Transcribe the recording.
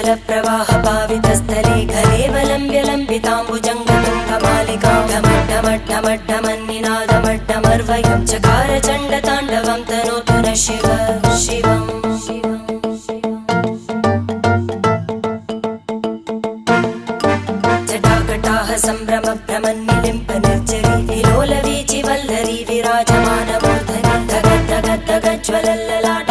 प्रवाह पावितस्थले खलेवलम्ब्य लम्बिताम्बुजङ्गतुङ्गमालिकां ढमड्ढमड्ढमन्निनादमड्ढमर्वयं चकार चण्डताण्डवं तनोतु नः शिव शिवम् जटाकटाह सम्भ्रम भ्रमन्निलिम्प निर्जरी विलोलवीचि वल्लरी विराजमानमूर्धनि धगद्धगद्धगज्ज्वलल्ललाट